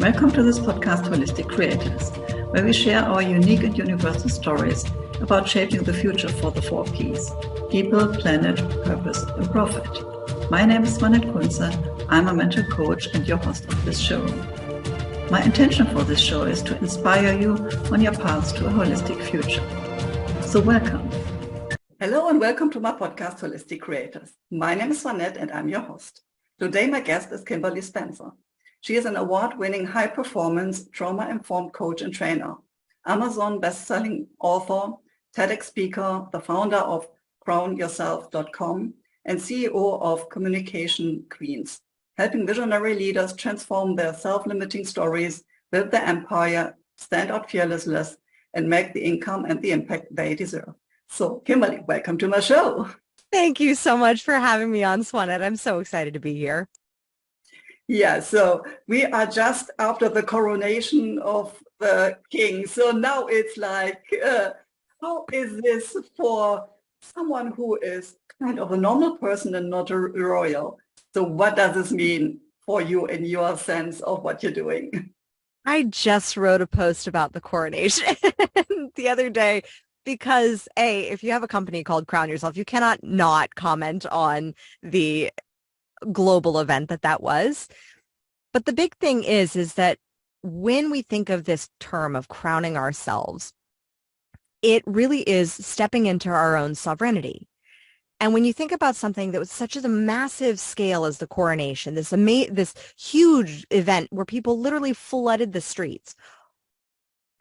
Welcome to this podcast, Holistic Creators, where we share our unique and universal stories about shaping the future for the 4 Ps: people, planet, purpose, and profit. My name is Swanette Kuntze. I'm a mental coach and your host of this show. My intention for this show is to inspire you on your path to a holistic future. So welcome. Hello and welcome to my podcast, Holistic Creators. My name is Swanette and I'm your host. Today my guest is Kimberly Spencer. She is an award-winning high-performance, trauma-informed coach and trainer, Amazon best-selling author, TEDx speaker, the founder of crownyourself.com, and CEO of Communication Queens, helping visionary leaders transform their self-limiting stories, build their empire, stand out fearlessly, and make the income and the impact they deserve. So, Kimberly, welcome to my show. Thank you so much for having me on, Swanette. I'm so excited to be here. Yeah, so we are just after the coronation of the king. So now it's like, how is this for someone who is kind of a normal person and not a royal? So what does this mean for you in your sense of what you're doing? I just wrote a post about the coronation the other day because, if you have a company called Crown Yourself, you cannot not comment on the global event that was. But the big thing is that when we think of this term of crowning ourselves, it really is stepping into our own sovereignty. And when you think about something that was such a massive scale as the coronation, this huge event where people literally flooded the streets,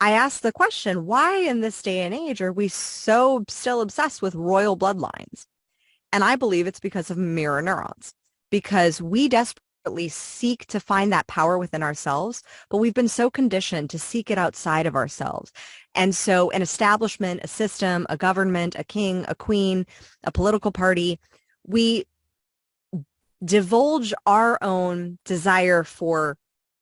I asked the question, why in this day and age are we so still obsessed with royal bloodlines? And I believe it's because of mirror neurons, because we desperately seek to find that power within ourselves, but we've been so conditioned to seek it outside of ourselves. And so an establishment, a system, a government, a king, a queen, a political party, we divulge our own desire for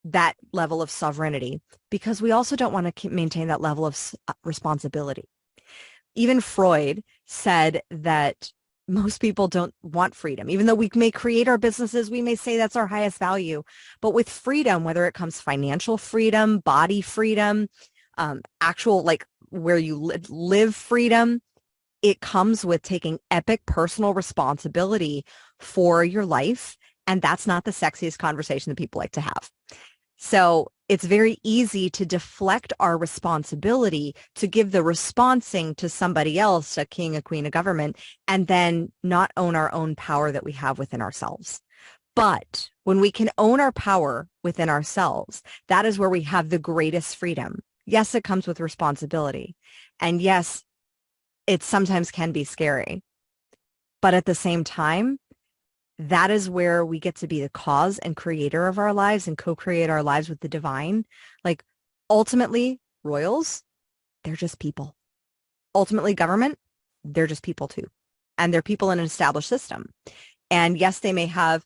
that level of sovereignty because we also don't want to maintain that level of responsibility. Even Freud said that most people don't want freedom. Even though we may create our businesses, we may say that's our highest value. But with freedom, whether it comes financial freedom, body freedom, actual like where you live freedom, it comes with taking epic personal responsibility for your life. And that's not the sexiest conversation that people like to have. So it's very easy to deflect our responsibility to give the responsing to somebody else, a king, a queen, a government, and then not own our own power that we have within ourselves. But when we can own our power within ourselves, that is where we have the greatest freedom. Yes, it comes with responsibility. And yes, it sometimes can be scary. But at the same time, that is where we get to be the cause and creator of our lives and co-create our lives with the divine. Like ultimately, royals, they're just people. Ultimately, government, they're just people too. And they're people in an established system. And yes, they may have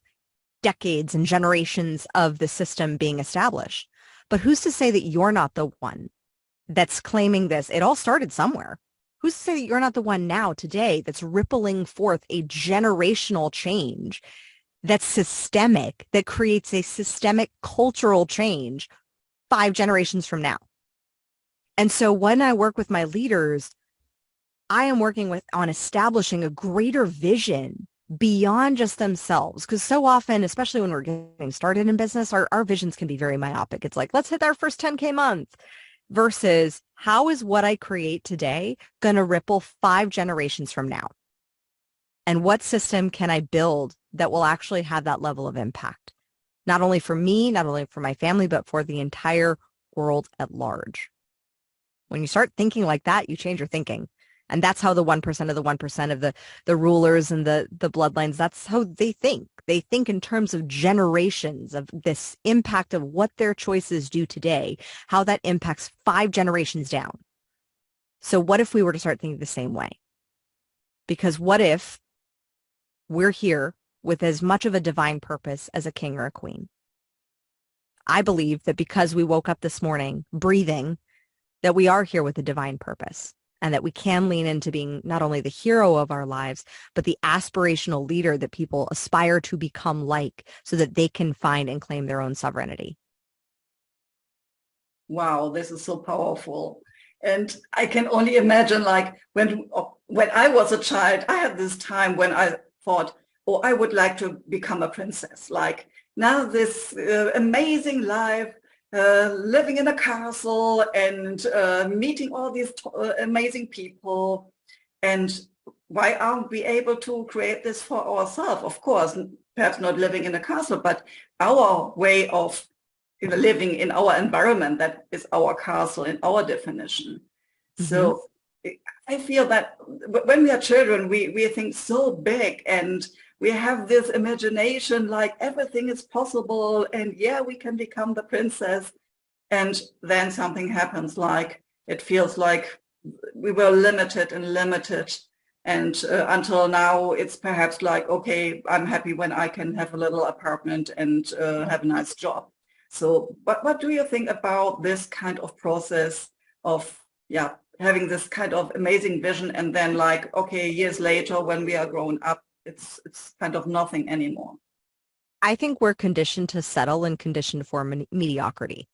decades and generations of the system being established. But who's to say that you're not the one that's claiming this? It all started somewhere. Who's to say that you're not the one now, today, that's rippling forth a generational change that's systemic, that creates a systemic cultural change 5 generations from now? And so when I work with my leaders, I am working on establishing a greater vision beyond just themselves. Because so often, especially when we're getting started in business, our visions can be very myopic. It's like, let's hit our first 10K month. Versus how is what I create today going to ripple 5 generations from now? And what system can I build that will actually have that level of impact? Not only for me, not only for my family, but for the entire world at large. When you start thinking like that, you change your thinking. And that's how the 1% of the 1% of the rulers and the bloodlines, that's how they think. They think in terms of generations of this impact of what their choices do today, how that impacts 5 generations down. So what if we were to start thinking the same way? Because what if we're here with as much of a divine purpose as a king or a queen? I believe that because we woke up this morning breathing, that we are here with a divine purpose. And that we can lean into being not only the hero of our lives, but the aspirational leader that people aspire to become like so that they can find and claim their own sovereignty. Wow, this is so powerful. And I can only imagine, like, when I was a child, I had this time when I thought, oh, I would like to become a princess. Like, now this amazing life, living in a castle and meeting all these amazing people. And why aren't we able to create this for ourselves? Of course, perhaps not living in a castle, but our way of living in our environment, that is our castle in our definition. Mm-hmm. So I feel that when we are children, we think so big, and we have this imagination like everything is possible, and yeah, we can become the princess. And then something happens, like it feels like we were limited and limited. And until now, it's perhaps like, okay, I'm happy when I can have a little apartment and have a nice job. So what do you think about this kind of process of, yeah, having this kind of amazing vision, and then like, okay, years later when we are grown up, it's kind of nothing anymore? I think we're conditioned to settle and conditioned for mediocrity.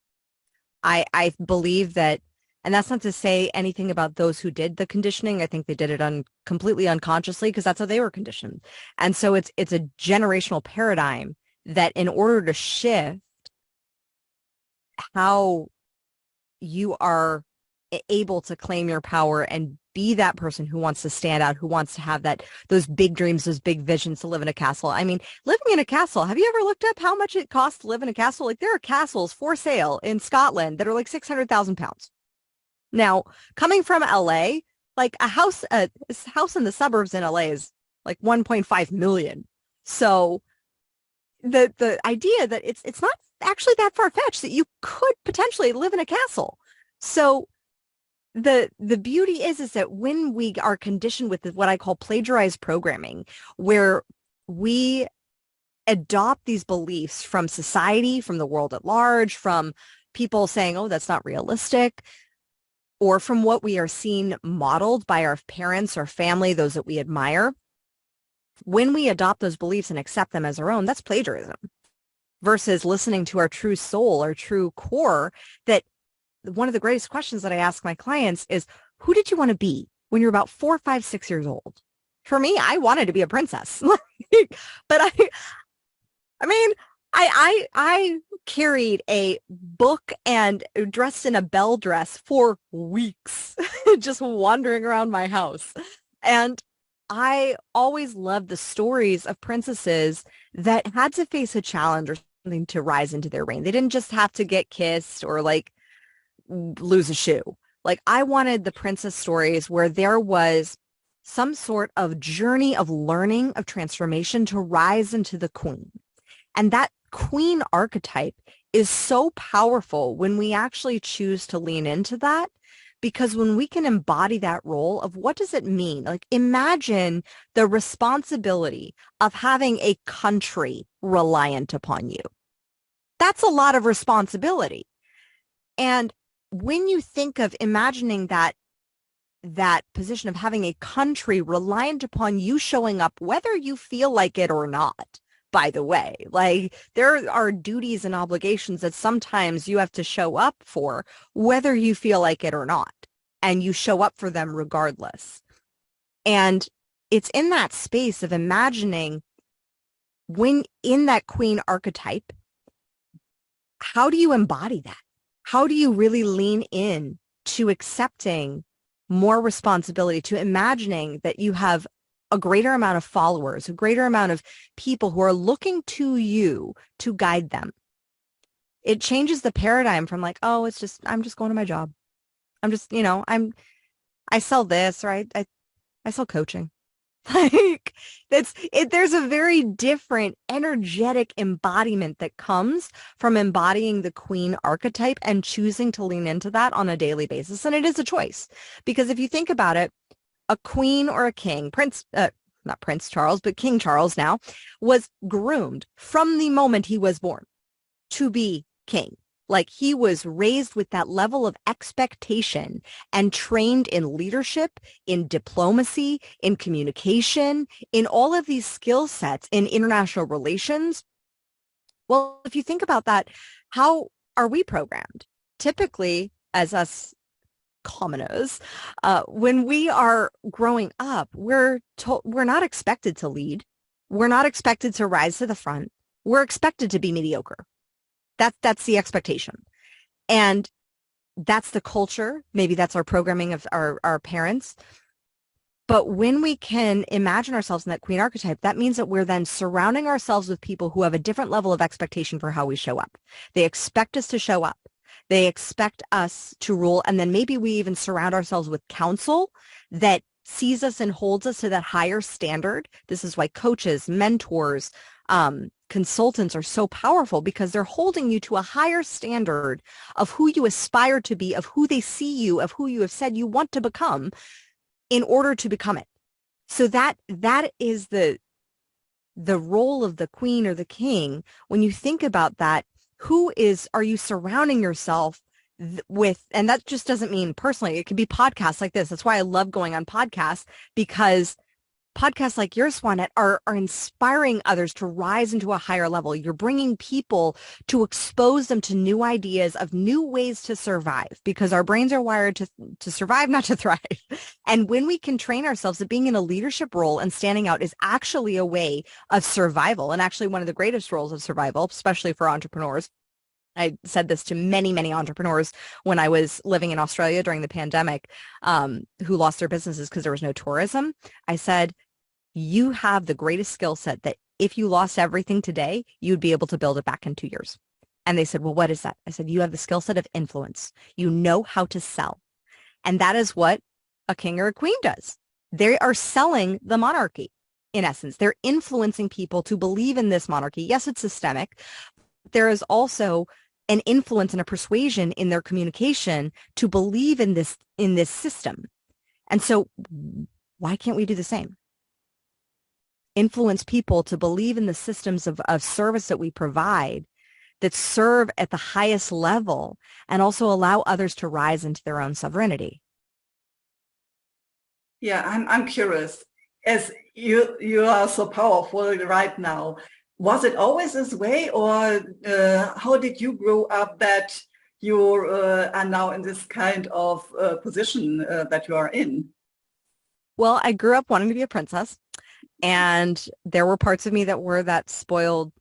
I believe that, and that's not to say anything about those who did the conditioning. I think they did it completely unconsciously because that's how they were conditioned. And so it's a generational paradigm that in order to shift how you are able to claim your power and be that person who wants to stand out, who wants to have those big dreams, those big visions to live in a castle. I mean, living in a castle, have you ever looked up how much it costs to live in a castle? Like, there are castles for sale in Scotland that are like 600,000 pounds. Now, coming from LA, like a house in the suburbs in LA is like 1.5 million. So the idea that it's not actually that far-fetched that you could potentially live in a castle. So the beauty is that when we are conditioned with what I call plagiarized programming, where we adopt these beliefs from society, from the world at large, from people saying, oh, that's not realistic, or from what we are seeing modeled by our parents or family, those that we admire, when we adopt those beliefs and accept them as our own, that's plagiarism versus listening to our true soul, our true core. That one of the greatest questions that I ask my clients is, who did you want to be when you're about 4, 5, 6 years old? For me, I wanted to be a princess. But I mean, I carried a book and dressed in a belle dress for weeks, just wandering around my house. And I always loved the stories of princesses that had to face a challenge or something to rise into their reign. They didn't just have to get kissed or like lose a shoe. Like, I wanted the princess stories where there was some sort of journey of learning, of transformation to rise into the queen. And that queen archetype is so powerful when we actually choose to lean into that, because when we can embody that role of what does it mean? Like, imagine the responsibility of having a country reliant upon you. That's a lot of responsibility. And when you think of imagining that position of having a country reliant upon you showing up, whether you feel like it or not, by the way, like, there are duties and obligations that sometimes you have to show up for, whether you feel like it or not, and you show up for them regardless. And it's in that space of imagining, when in that queen archetype, how do you embody that? How do you really lean in to accepting more responsibility, to imagining that you have a greater amount of followers, a greater amount of people who are looking to you to guide them? It changes the paradigm from like, oh, I'm just going to my job. I'm just, I sell this, or I sell coaching. Like, there's a very different energetic embodiment that comes from embodying the queen archetype and choosing to lean into that on a daily basis. And it is a choice, because if you think about it, a queen or a king, not Prince Charles, but King Charles now, was groomed from the moment he was born to be king. Like, he was raised with that level of expectation and trained in leadership, in diplomacy, in communication, in all of these skill sets, in international relations. Well, if you think about that, how are we programmed typically, as us commoners, when we are growing up, we're not expected to lead. We're not expected to rise to the front. We're expected to be mediocre. That's the expectation. And that's the culture. Maybe that's our programming of our parents. But when we can imagine ourselves in that queen archetype, that means that we're then surrounding ourselves with people who have a different level of expectation for how we show up. They expect us to show up. They expect us to rule. And then maybe we even surround ourselves with counsel that sees us and holds us to that higher standard. This is why coaches, mentors, consultants are so powerful, because they're holding you to a higher standard of who you aspire to be, of who they see you, of who you have said you want to become in order to become it. So that is the role of the queen or the king. When you think about that, are you surrounding yourself with? And that just doesn't mean personally. It could be podcasts like this. That's why I love going on podcasts, because podcasts like yours, Swanette, are inspiring others to rise into a higher level. You're bringing people to expose them to new ideas of new ways to survive, because our brains are wired to survive, not to thrive. And when we can train ourselves that being in a leadership role and standing out is actually a way of survival, and actually one of the greatest roles of survival, especially for entrepreneurs. I said this to many, many entrepreneurs when I was living in Australia during the pandemic, who lost their businesses because there was no tourism. I said, you have the greatest skill set that if you lost everything today, you'd be able to build it back in 2 years. And they said, well, what is that? I said, you have the skill set of influence. You know how to sell. And that is what a king or a queen does. They are selling the monarchy. In essence, they're influencing people to believe in this monarchy. Yes, it's systemic. There is also an influence and a persuasion in their communication to believe in this system. And so why can't we do the same? Influence people to believe in the systems of service that we provide that serve at the highest level, and also allow others to rise into their own sovereignty. Yeah, I'm curious. As you are so powerful right now, was it always this way, or how did you grow up that you are now in this kind of position that you are in? Well, I grew up wanting to be a princess, and there were parts of me that were that spoiled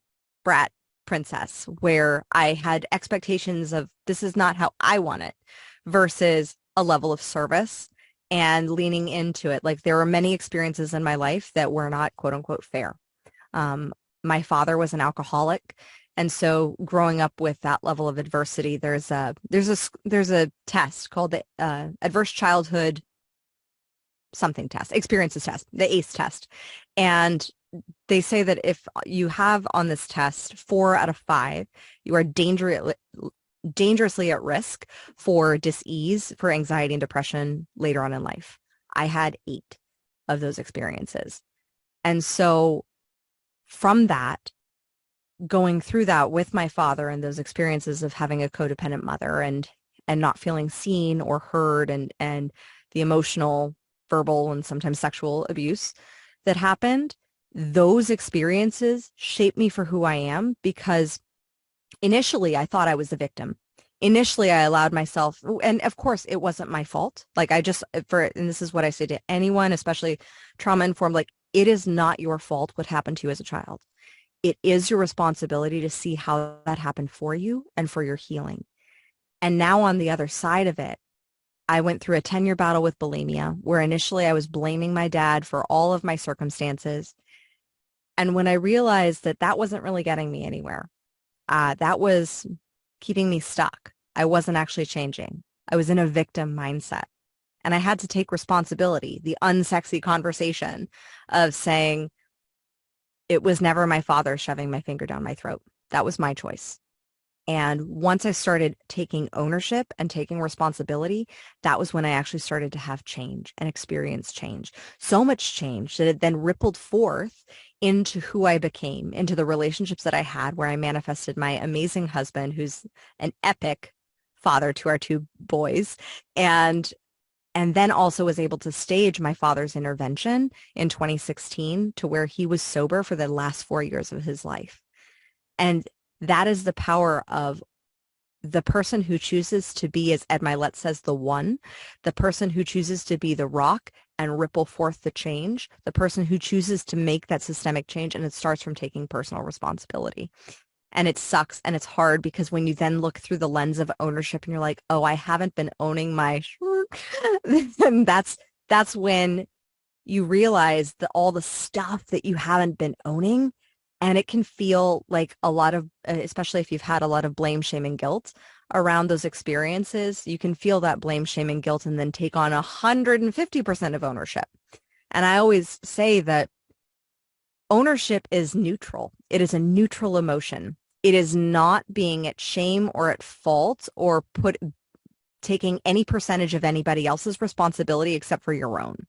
brat princess, where I had expectations of this is not how I want it, versus a level of service and leaning into it. Like, there were many experiences in my life that were not quote unquote fair. My father was an alcoholic. And so growing up with that level of adversity, there's a test called the Adverse Childhood something test, experiences test, the ACE test. And they say that if you have on this test 4 out of 5, you are dangerously at risk for dis-ease, for anxiety and depression later on in life. I had 8 of those experiences. And so from that, going through that with my father and those experiences of having a codependent mother and not feeling seen or heard, and the emotional, verbal, and sometimes sexual abuse that happened, those experiences shaped me for who I am, because initially I thought I was the victim. Initially I allowed myself, and of course it wasn't my fault. Like, and this is what I say to anyone, especially trauma-informed, like, it is not your fault what happened to you as a child. It is your responsibility to see how that happened for you and for your healing. And now on the other side of it, I went through a 10-year battle with bulimia, where initially I was blaming my dad for all of my circumstances. And when I realized that that wasn't really getting me anywhere, that was keeping me stuck. I wasn't actually changing. I was in a victim mindset. And I had to take responsibility, the unsexy conversation of saying, it was never my father shoving my finger down my throat. That was my choice. And once I started taking ownership and taking responsibility, that was when I actually started to have change and experience change. So much change that it then rippled forth into who I became, into the relationships that I had, where I manifested my amazing husband, who's an epic father to our 2 boys, and then also was able to stage my father's intervention in 2016 to where he was sober for the last 4 years of his life. And that is the power of the person who chooses to be, as Ed Milet says, the one, the person who chooses to be the rock and ripple forth the change, the person who chooses to make that systemic change, and it starts from taking personal responsibility. And it sucks and it's hard because when you then look through the lens of ownership and you're like, oh, I haven't been owning my, and that's when you realize that all the stuff that you haven't been owning, and it can feel like a lot of, especially if you've had a lot of blame, shame, and guilt around those experiences, you can feel that blame, shame, and guilt and then take on 150% of ownership. And I always say that ownership is neutral. It is a neutral emotion. It is not being at shame or at fault or taking any percentage of anybody else's responsibility except for your own.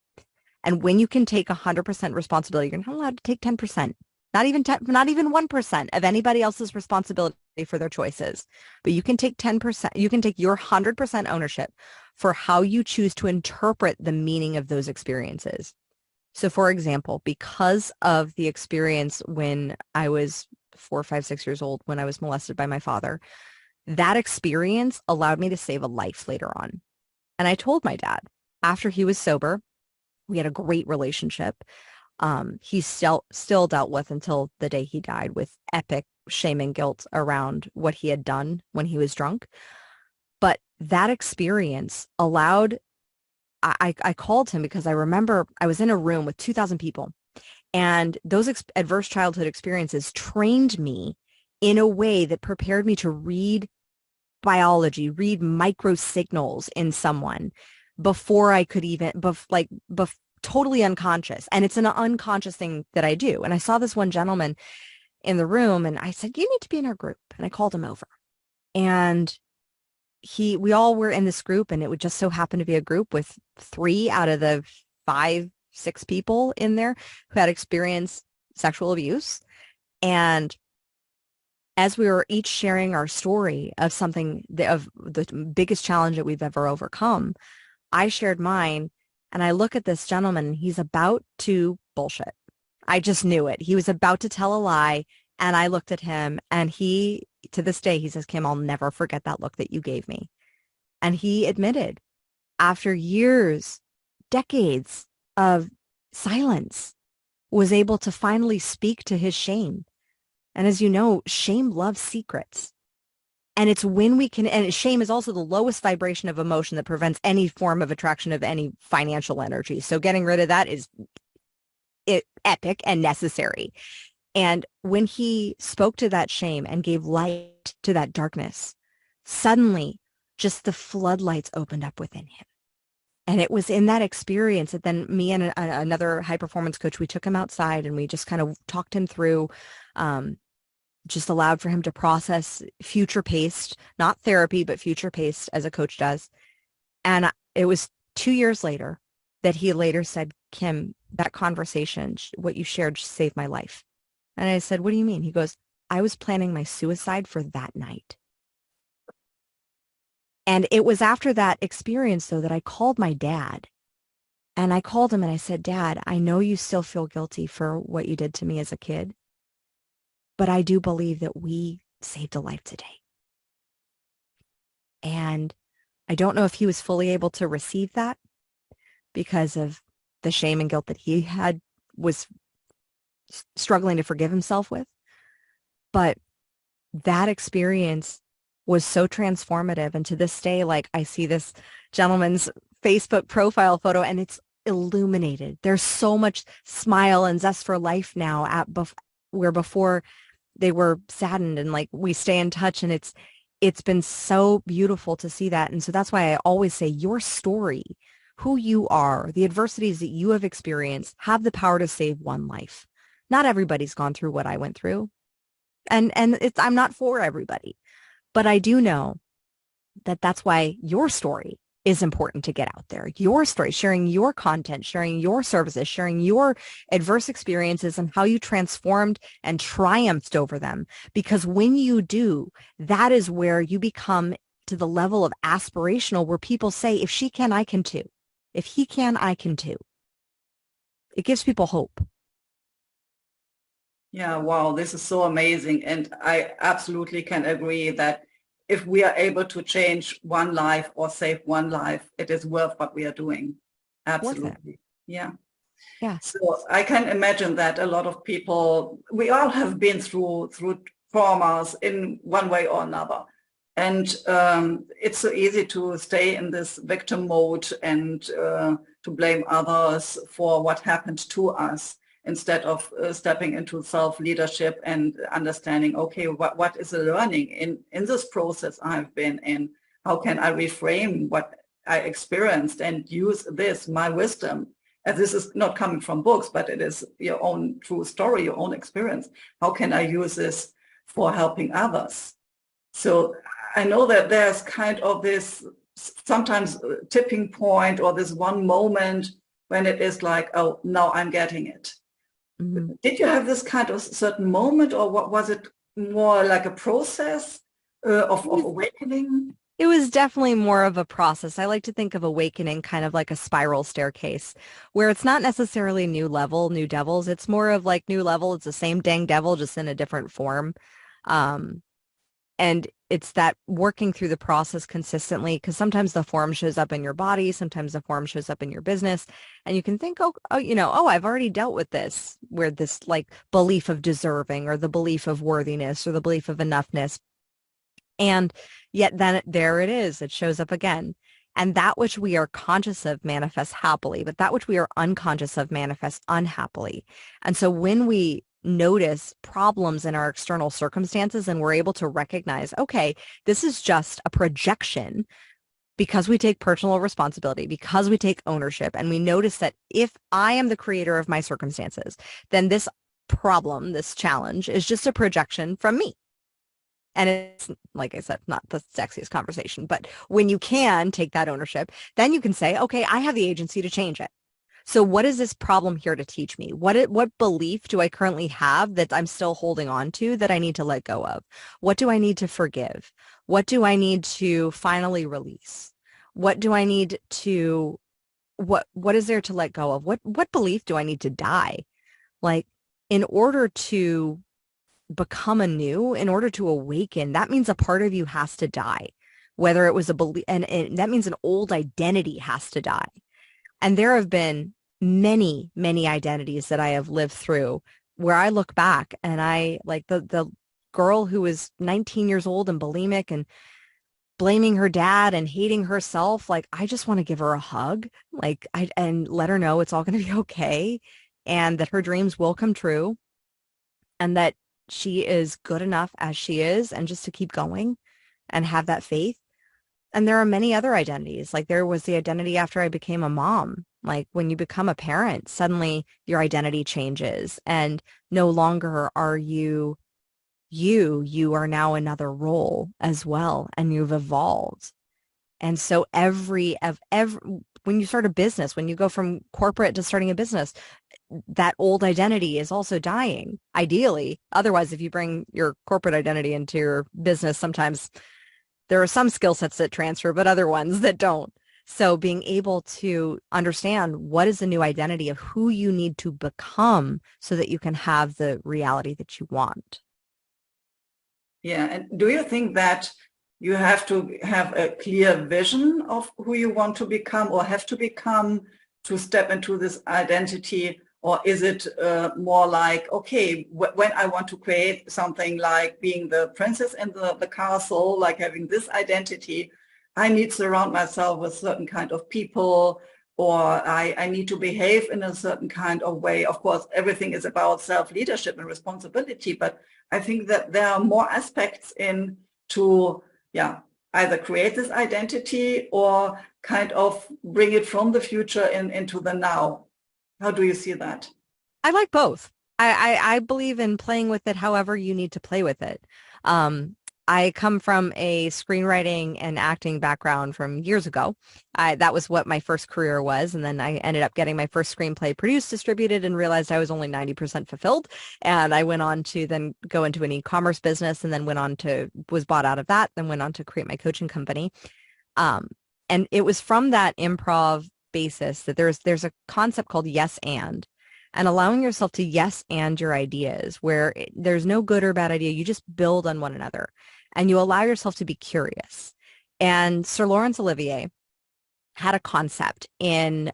And when you can take 100% responsibility, you're not allowed to take 10%, not even 1% of anybody else's responsibility for their choices. But you can take 10%, you can take your 100% ownership for how you choose to interpret the meaning of those experiences. So for example, because of the experience when I was 4, 5, 6 years old, when I was molested by my father, that experience allowed me to save a life later on. And I told my dad after he was sober, we had a great relationship. He still dealt with until the day he died with epic shame and guilt around what he had done when he was drunk. But that experience allowed, I called him because I remember I was in a room with 2,000 people, and those adverse childhood experiences trained me in a way that prepared me to read biology, read micro signals in someone before I could even, totally unconscious. And it's an unconscious thing that I do. And I saw this one gentleman in the room and I said, you need to be in our group. And I called him over. And we all were in this group, and it would just so happen to be a group with 3 out of the 5, 6 people in there who had experienced sexual abuse. And as we were each sharing our story of something, of the biggest challenge that we've ever overcome, I shared mine, and I look at this gentleman, and he's about to bullshit. I just knew it. He was about to tell a lie, and I looked at him, and he, to this day, he says, Kim, I'll never forget that look that you gave me. And he admitted, after years, decades of silence, was able to finally speak to his shame. And as you know, shame loves secrets. And it's when we can, and shame is also the lowest vibration of emotion that prevents any form of attraction of any financial energy. So getting rid of that is epic and necessary. And when he spoke to that shame and gave light to that darkness, suddenly just the floodlights opened up within him. And it was in that experience that then me and another high performance coach, we took him outside and we just kind of talked him through, just allowed for him to process future paced, not therapy, but future paced as a coach does. And it was 2 years later that he later said, Kim, that conversation, what you shared, saved my life. And I said, what do you mean? He goes, I was planning my suicide for that night. And it was after that experience, though, that I called my dad. And I called him and I said, Dad, I know you still feel guilty for what you did to me as a kid, but I do believe that we saved a life today. And I don't know if he was fully able to receive that because of the shame and guilt that he was struggling to forgive himself with. But that experience was so transformative. And to this day, like, I see this gentleman's Facebook profile photo and it's illuminated. There's so much smile and zest for life now where before they were saddened, and like we stay in touch, and it's been so beautiful to see that. And so that's why I always say your story, who you are, the adversities that you have experienced have the power to save one life. Not everybody's gone through what I went through. And I'm not for everybody, but I do know that that's why your story is important to get out there. Your story, sharing your content, sharing your services, sharing your adverse experiences and how you transformed and triumphed over them. Because when you do, that is where you become to the level of aspirational, where people say, if she can, I can too. If he can, I can too. It gives people hope. Yeah, wow, this is so amazing. And I absolutely can agree that if we are able to change one life or save one life, it is worth what we are doing. Absolutely. Yeah. Yeah. So I can imagine that a lot of people, we all have been through traumas in one way or another. And it's so easy to stay in this victim mode and to blame others for what happened to us, instead of stepping into self-leadership and understanding, okay, what is the learning in this process I've been in? How can I reframe what I experienced and use this, my wisdom? And this is not coming from books, but it is your own true story, your own experience. How can I use this for helping others? So I know that there's kind of this sometimes tipping point, or this one moment when it is like, oh, now I'm getting it. Mm-hmm. Did you have this kind of certain moment, or what was it more like a process of awakening? It was definitely more of a process. I like to think of awakening kind of like a spiral staircase, where it's not necessarily new level, new devils. It's more of like new level. It's the same dang devil, just in a different form. And it's that working through the process consistently, because sometimes the form shows up in your body, sometimes the form shows up in your business, and you can think, oh, I've already dealt with this, where this like belief of deserving, or the belief of worthiness, or the belief of enoughness. And yet then there it is, it shows up again. And that which we are conscious of manifests happily, but that which we are unconscious of manifests unhappily. And so when we notice problems in our external circumstances and we're able to recognize, okay, this is just a projection, because we take personal responsibility, because we take ownership, and we notice that if I am the creator of my circumstances, then this problem, this challenge, is just a projection from me. And it's, like I said, not the sexiest conversation, but when you can take that ownership, then you can say, okay, I have the agency to change it. So what is this problem here to teach me? What belief do I currently have that I'm still holding on to that I need to let go of? What do I need to forgive? What do I need to finally release? What do I need to, what is there to let go of? What belief do I need to die? Like, in order to become anew, in order to awaken, that means a part of you has to die, whether it was a belief, and that means an old identity has to die. And there have been many, many identities that I have lived through where I look back and I, like the girl who was 19 years old and bulimic and blaming her dad and hating herself, like, I just want to give her a hug, like, and let her know it's all going to be okay, and that her dreams will come true, and that she is good enough as she is, and just to keep going and have that faith. And there are many other identities. Like, there was the identity after I became a mom. Like, when you become a parent, suddenly your identity changes, and no longer are you are now another role as well, and you've evolved. And so when you start a business, when you go from corporate to starting a business, that old identity is also dying, ideally. Otherwise, if you bring your corporate identity into your business, sometimes there are some skill sets that transfer, but other ones that don't. So being able to understand what is the new identity of who you need to become so that you can have the reality that you want. Yeah. And do you think that you have to have a clear vision of who you want to become or have to become to step into this identity? Or is it more like, okay, when I want to create something like being the princess in the castle, like having this identity, I need to surround myself with certain kind of people, or I need to behave in a certain kind of way. Of course, everything is about self-leadership and responsibility, but I think that there are more aspects in to, either create this identity or kind of bring it from the future into the now. How do you see that? I like both. I believe in playing with it however you need to play with it. I come from a screenwriting and acting background from years ago. That was what my first career was. And then I ended up getting my first screenplay produced, distributed, and realized I was only 90% fulfilled. And I went on to then go into an e-commerce business, and then was bought out of that, then went on to create my coaching company. And it was from that improv basis that there's a concept called yes and allowing yourself to yes and your ideas, where there's no good or bad idea. You just build on one another. and you allow yourself to be curious. And Sir Laurence Olivier had a concept in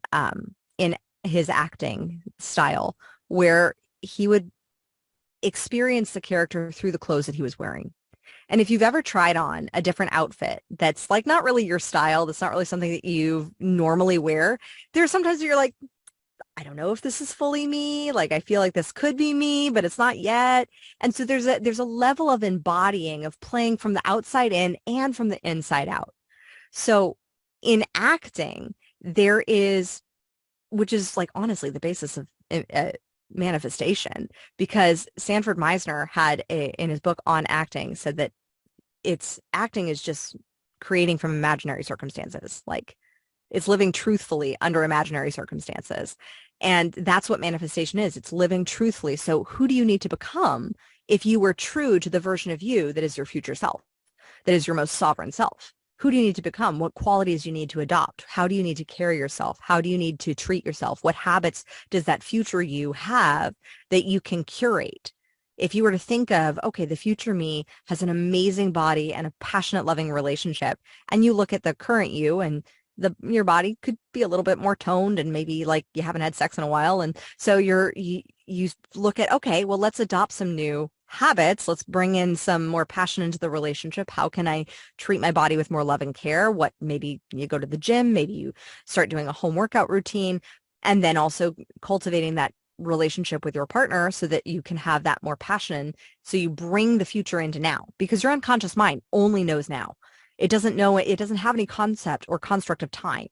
his acting style where he would experience the character through the clothes that he was wearing. And if you've ever tried on a different outfit that's like not really your style, that's not really something that you normally wear, there's sometimes you're like, I don't know if this is fully me. Like, I feel like this could be me, but it's not yet. And so there's a level of embodying, of playing from the outside in and from the inside out. So in acting, there is, which is like honestly the basis of manifestation, because Sanford Meisner had in his book on acting said that acting is just creating from imaginary circumstances. Like, it's living truthfully under imaginary circumstances. And that's what manifestation is. It's living truthfully. So who do you need to become if you were true to the version of you that is your future self, that is your most sovereign self? Who do you need to become? What qualities do you need to adopt? How do you need to carry yourself? How do you need to treat yourself? What habits does that future you have that you can curate? If you were to think of, okay, the future me has an amazing body and a passionate, loving relationship, and you look at the current you, and your body could be a little bit more toned, and maybe like you haven't had sex in a while. And so you look at, okay, well, let's adopt some new habits. Let's bring in some more passion into the relationship. How can I treat my body with more love and care? Maybe you go to the gym, maybe you start doing a home workout routine, and then also cultivating that relationship with your partner so that you can have that more passion. So you bring the future into now, because your unconscious mind only knows now. It doesn't know, it doesn't have any concept or construct of time.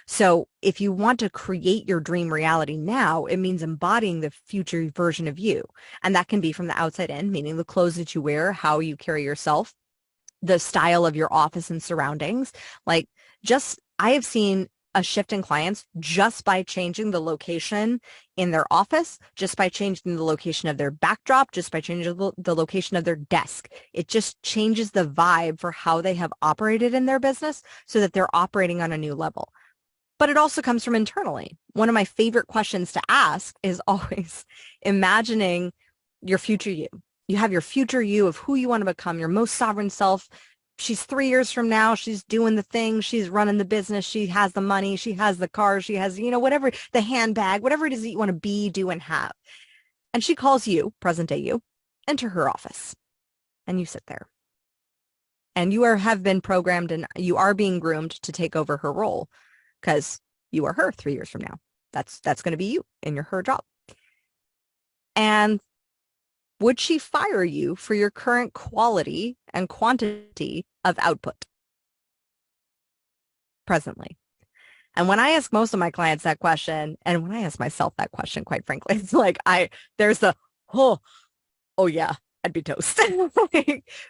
So if you want to create your dream reality now, it means embodying the future version of you. And that can be from the outside in, meaning the clothes that you wear, how you carry yourself, the style of your office and surroundings. Like, I have seen a shift in clients just by changing the location in their office, just by changing the location of their backdrop, just by changing the location of their desk. It just changes the vibe for how they have operated in their business so that they're operating on a new level. But it also comes from internally. One of my favorite questions to ask is always imagining your future you. You have your future you of who you want to become, your most sovereign self. She's 3 years from now. She's doing the thing. She's running the business. She has the money. She has the car. She has, whatever, the handbag, whatever it is that you want to be, do, and have. And she calls you, present day you, into her office. And you sit there. And you have been programmed, and you are being groomed to take over her role, because you are her 3 years from now. That's going to be you in her job. And would she fire you for your current quality and quantity of output presently? And when I ask most of my clients that question, and when I ask myself that question, quite frankly, it's like there's the, oh yeah, I'd be toast.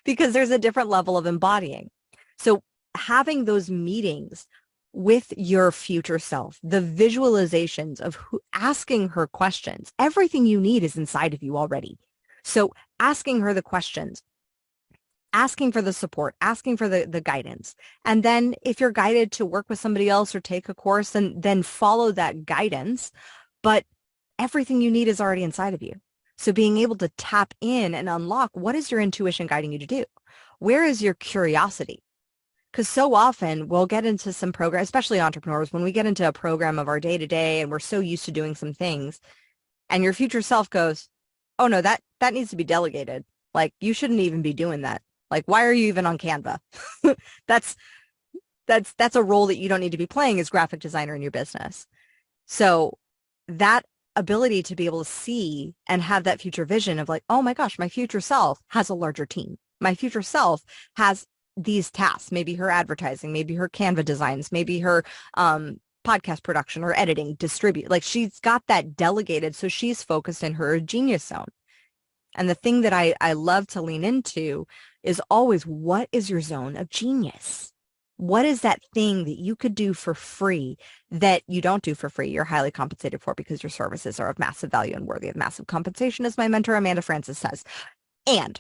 Because there's a different level of embodying. So having those meetings with your future self, the visualizations of asking her questions, everything you need is inside of you already. So asking her the questions, asking for the support, asking for the guidance. And then if you're guided to work with somebody else or take a course, then follow that guidance. But everything you need is already inside of you. So being able to tap in and unlock, what is your intuition guiding you to do? Where is your curiosity? Because so often we'll get into some program, especially entrepreneurs, when we get into a program of our day-to-day and we're so used to doing some things, and your future self goes, oh no, that needs to be delegated. Like, you shouldn't even be doing that. Like, why are you even on Canva? That's a role that you don't need to be playing as graphic designer in your business. So that ability to be able to see and have that future vision of like, oh my gosh, my future self has a larger team. My future self has these tasks, maybe her advertising, maybe her Canva designs, maybe her podcast production or editing, distribute. Like, she's got that delegated, so she's focused in her genius zone. And the thing that I love to lean into is always, what is your zone of genius? What is that thing that you could do for free that you don't do for free? You're highly compensated for because your services are of massive value and worthy of massive compensation, as my mentor Amanda Francis says. And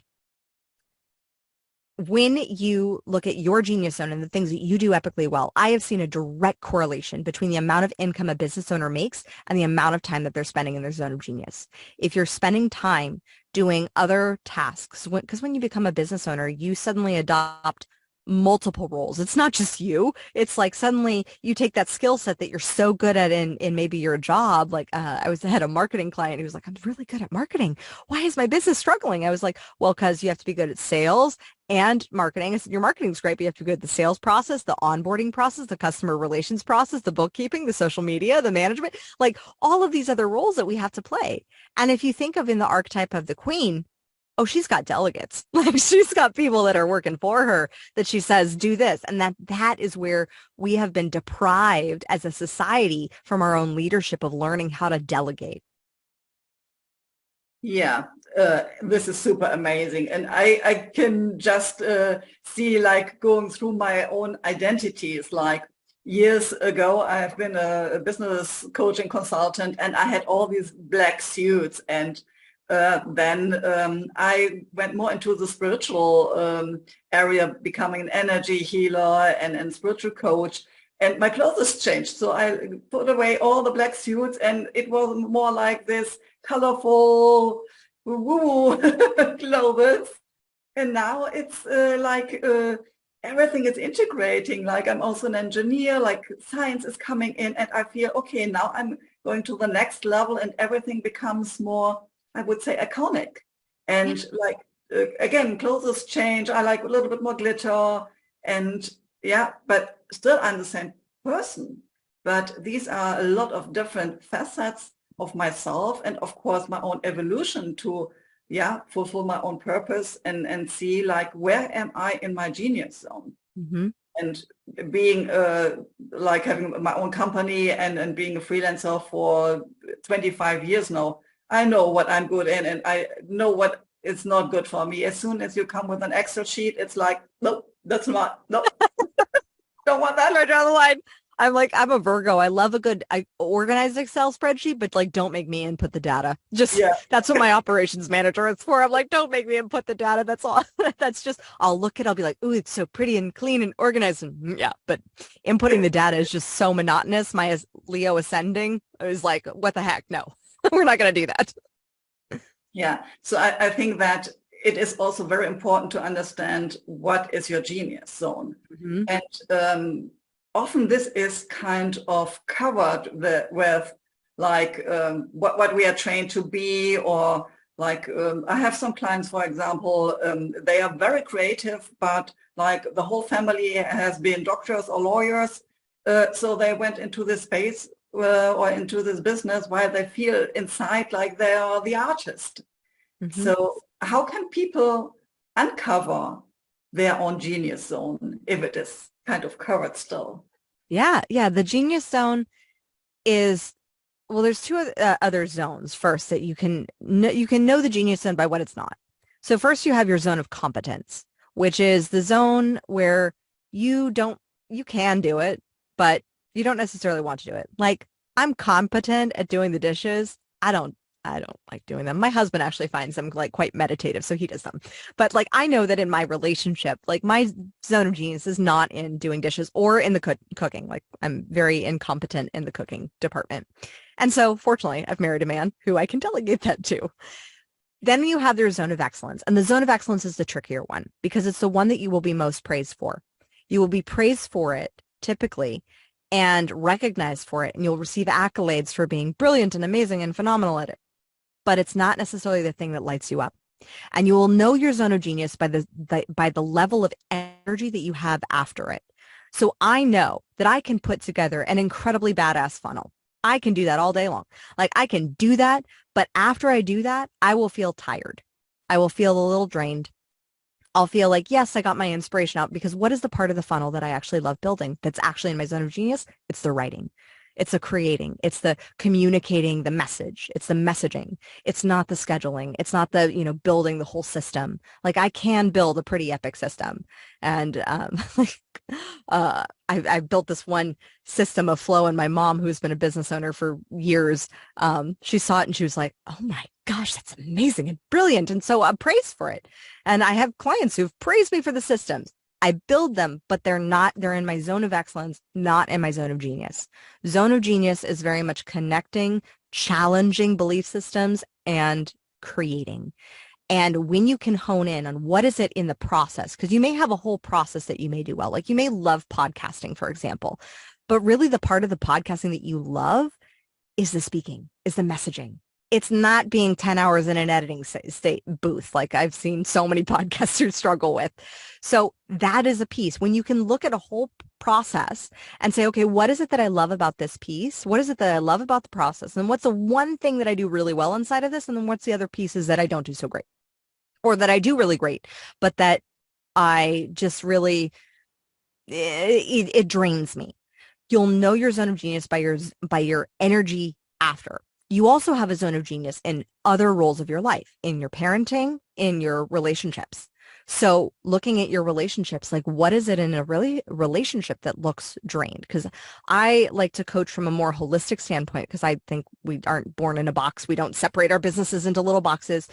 when you look at your genius zone and the things that you do epically well, I have seen a direct correlation between the amount of income a business owner makes and the amount of time that they're spending in their zone of genius. If you're spending time doing other tasks, because when you become a business owner, you suddenly adopt multiple roles. It's not just you. It's like suddenly you take that skill set that you're so good at in maybe your job. Like I had a marketing client who was like, I'm really good at marketing. Why is my business struggling? I was like, well, because you have to be good at sales and marketing. I said, your marketing's great, but you have to be good at the sales process, the onboarding process, the customer relations process, the bookkeeping, the social media, the management, like all of these other roles that we have to play. And if you think of in the archetype of the queen, oh, she's got delegates. Like she's got people that are working for her that she says, do this. And that is where we have been deprived as a society from our own leadership of learning how to delegate. Yeah, this is super amazing. And I can just see like going through my own identities. Like years ago, I've been a business coaching consultant and I had all these black suits, and then I went more into the spiritual area, becoming an energy healer and spiritual coach. And my clothes changed. So I put away all the black suits and it was more like this colorful woo clothes. And now it's like everything is integrating. Like I'm also an engineer, like science is coming in and I feel, okay, now I'm going to the next level and everything becomes more, I would say, iconic. And like, again, clothes change. I like a little bit more glitter and yeah, but still I'm the same person. But these are a lot of different facets of myself and of course my own evolution to, yeah, fulfill my own purpose and see like, where am I in my genius zone? Mm-hmm. And being like having my own company and being a freelancer for 25 years now, I know what I'm good in and I know what is not good for me. As soon as you come with an Excel sheet, it's like, nope, that's not, nope. Don't want that. Right down the line. I'm a Virgo. I love a good organized Excel spreadsheet, but like, don't make me input the data. Just, yeah. That's what my operations manager is for. I'm like, don't make me input the data. That's all. That's just, I'll be like, ooh, it's so pretty and clean and organized. And yeah, but inputting the data is just so monotonous. My Leo ascending is like, what the heck? No, we're not going to do that. Yeah. So I think that it is also very important to understand what is your genius zone. Mm-hmm. And often this is kind of covered with like what we are trained to be, or like I have some clients, for example, they are very creative, but like the whole family has been doctors or lawyers. So they went into this space or into this business while they feel inside like they are the artist. Mm-hmm. So how can people uncover their own genius zone if it is kind of covered still? Yeah. The genius zone is, well, there's two other zones first that you can know the genius zone by what it's not. So first you have your zone of competence, which is the zone where you can do it, but you don't necessarily want to do it. Like, I'm competent at doing the dishes. I don't like doing them. My husband actually finds them like quite meditative, so he does them. But like, I know that in my relationship, like my zone of genius is not in doing dishes or in the cooking. Like, I'm very incompetent in the cooking department. And so fortunately, I've married a man who I can delegate that to. Then you have your zone of excellence. And the zone of excellence is the trickier one because it's the one that you will be most praised for. You will be praised for it typically and recognized for it. And you'll receive accolades for being brilliant and amazing and phenomenal at it. But it's not necessarily the thing that lights you up. And you will know your zone of genius by the level of energy that you have after it. So I know that I can put together an incredibly badass funnel. I can do that all day long. Like, I can do that, but after I do that, I will feel tired. I will feel a little drained. I'll feel like, yes, I got my inspiration out, because what is the part of the funnel that I actually love building that's actually in my zone of genius? It's the writing. It's the creating. It's the communicating the message. It's the messaging. It's not the scheduling. It's not the, building the whole system. Like I can build a pretty epic system. And I built this one system of flow, and my mom, who's been a business owner for years, she saw it and she was like, oh my gosh, that's amazing and brilliant. And so I'm praised for it. And I have clients who've praised me for the systems. I build them, but they're in my zone of excellence, not in my zone of genius. Zone of genius is very much connecting, challenging belief systems, and creating. And when you can hone in on what is it in the process, because you may have a whole process that you may do well, like you may love podcasting, for example, but really the part of the podcasting that you love is the speaking, is the messaging. It's not being 10 hours in an editing state booth like I've seen so many podcasters struggle with. So that is a piece. When you can look at a whole process and say, okay, what is it that I love about this piece? What is it that I love about the process? And what's the one thing that I do really well inside of this? And then what's the other pieces that I don't do so great, or that I do really great, but that I just really, it drains me. You'll know your zone of genius by your energy after. You also have a zone of genius in other roles of your life, in your parenting, in your relationships. So looking at your relationships, like what is it in a relationship that looks drained? Because I like to coach from a more holistic standpoint, because I think we aren't born in a box. We don't separate our businesses into little boxes.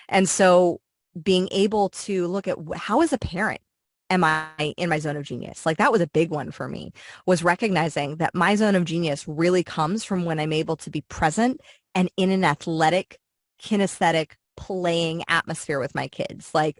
And so being able to look at how as a parent, am I in my zone of genius? Like that was a big one for me, was recognizing that my zone of genius really comes from when I'm able to be present and in an athletic, kinesthetic, playing atmosphere with my kids, like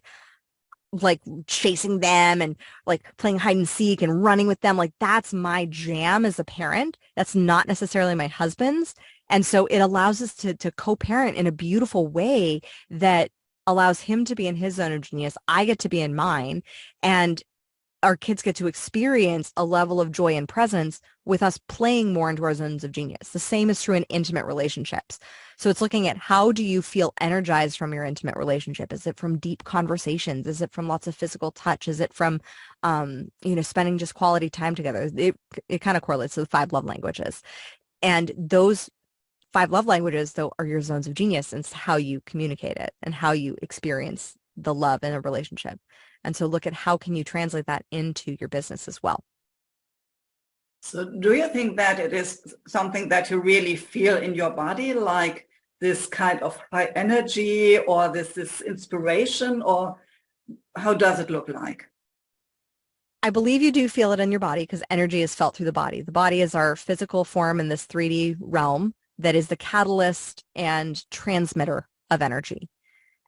chasing them and like playing hide and seek and running with them. Like that's my jam as a parent. That's not necessarily my husband's. And so it allows us to co-parent in a beautiful way that allows him to be in his zone of genius. I get to be in mine, and our kids get to experience a level of joy and presence with us playing more into our zones of genius. The same is true in intimate relationships. So it's looking at, how do you feel energized from your intimate relationship? Is it from deep conversations? Is it from lots of physical touch? Is it from, spending just quality time together? It kind of correlates to the 5 love languages. And those 5 love languages, though, are your zones of genius, and it's how you communicate it and how you experience the love in a relationship. And so look at how can you translate that into your business as well. So do you think that it is something that you really feel in your body, like this kind of high energy, or this inspiration, or how does it look like? I believe you do feel it in your body, because energy is felt through the body. The body is our physical form in this 3D realm that is the catalyst and transmitter of energy.